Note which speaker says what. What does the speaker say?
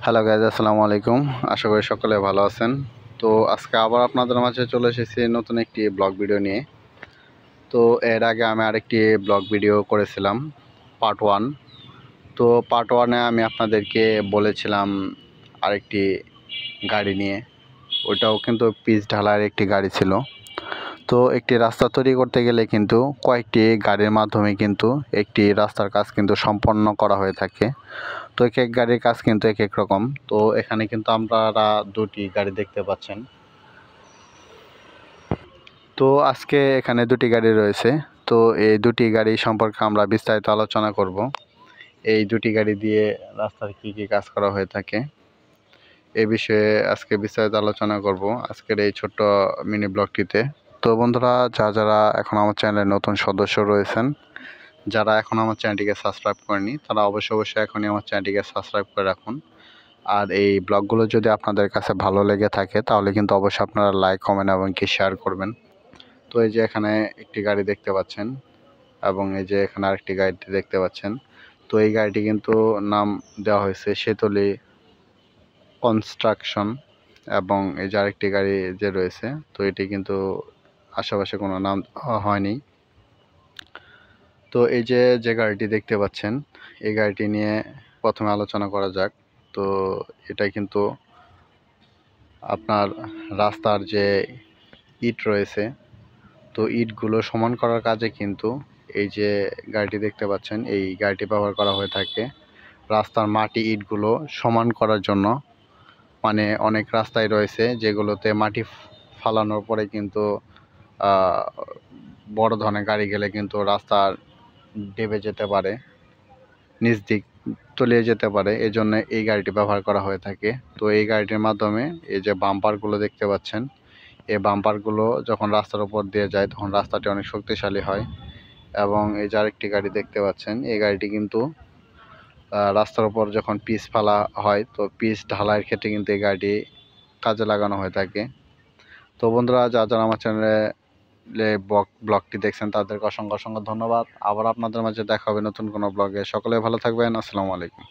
Speaker 1: Hello guys, আসসালামু আলাইকুম। আশা করি সকলে ভালো আছেন। তো আজকে আবার আপনাদের মাঝে চলে এসেছি নতুন একটি ব্লগ ভিডিও নিয়ে। তো এর আগে আমি আরেকটি ব্লগ ভিডিও করেছিলাম পার্ট 1। তো পার্ট 1-এ আমি আপনাদেরকে বলেছিলাম আরেকটি গাড়ি নিয়ে, ওটাও কিন্তু পিচ ঢালাইয়ের একটি গাড়ি ছিল। তো একটি রাস্তা তৈরি করতে গেলে কিন্তু কয়েকটি গাড়ির মাধ্যমে কিন্তু একটি রাস্তার কাজ কিন্তু সম্পন্ন করা হয়ে থাকে। তো এক এক গাড়ির কাজ কিন্তু এক এক রকম। তো এখানে কিন্তু আপনারা দুটি গাড়ি দেখতে পাচ্ছেন। তো আজকে এখানে দুটি গাড়ি রয়েছে। তো এই দুটি গাড়ি সম্পর্কে আমরা বিস্তারিত আলোচনা করব। এই দুটি গাড়ি দিয়ে রাস্তার কী কী কাজ করা হয়ে থাকে এ বিষয়ে আজকে বিস্তারিত আলোচনা করব আজকের এই ছোট্ট মিনি ব্লগটিতে। তো বন্ধুরা, যারা এখন আমার চ্যানেলের নতুন সদস্য রয়েছেন, যারা এখন আমার চ্যানেলটিকে সাবস্ক্রাইব করেনি, তারা অবশ্যই এখনই আমার চ্যানেলটিকে সাবস্ক্রাইব করে রাখুন। আর এই ব্লগগুলো যদি আপনাদের কাছে ভালো লেগে থাকে তাহলে কিন্তু অবশ্যই আপনারা লাইক, কমেন্ট এবং কি শেয়ার করবেন। তো এই যে এখানে একটি গাড়ি দেখতে পাচ্ছেন এবং এই যে এখানে আরেকটি গাড়ি দেখতে পাচ্ছেন। তো এই গাড়িটি কিন্তু নাম দেওয়া হয়েছে শেতলি কনস্ট্রাকশন। এবং এই যে আরেকটি গাড়ি যে রয়েছে, তো এটি কিন্তু আশেপাশে কোনো নাম হয়নি। তো এই যে গাড়িটি দেখতে পাচ্ছেন, এই গাড়িটি নিয়ে প্রথমে আলোচনা করা যাক। তো এটা কিন্তু আপনার রাস্তার যে ইট রয়েছে, তো ইটগুলো সমান করার কাজে কিন্তু এই যে গাড়িটি দেখতে পাচ্ছেন, এই গাড়িটি ব্যবহার করা হয়ে থাকে রাস্তার মাটি ইটগুলো সমান করার জন্য। মানে অনেক রাস্তায় রয়েছে যেগুলোতে মাটি ফালানোর পরে কিন্তু বড় ধরনের গাড়ি গেলে কিন্তু রাস্তা ডেবে যেতে পারে, নিচ দিক তলিয়ে যেতে পারে, এজন্য এই গাড়িটি ব্যবহার করা হয়ে থাকে। তো এই গাড়িটির মাধ্যমে এই যে বাম্পারগুলো দেখতে পাচ্ছেন, এই বাম্পারগুলো যখন রাস্তার উপর দিয়ে যায় তখন রাস্তাটি অনেক শক্তিশালী হয়। এবং এই যে আরেকটি গাড়ি দেখতে পাচ্ছেন, এই গাড়িটি কিন্তু রাস্তার উপর যখন পিচ ফেলা হয়, তো পিচ ঢালাইয়ের ক্ষেত্রে কিন্তু এই গাড়িটি কাজে লাগানো হয়ে থাকে। তো বন্ধুরা, যারা আমার চ্যানেলে ব্লগটি দেখছেন তাদেরকে অসংখ্য ধন্যবাদ। আবার আপনাদের মাঝে দেখা হবে নতুন কোনো ব্লগে। সকলে ভালো থাকবেন। আসসালামু আলাইকুম।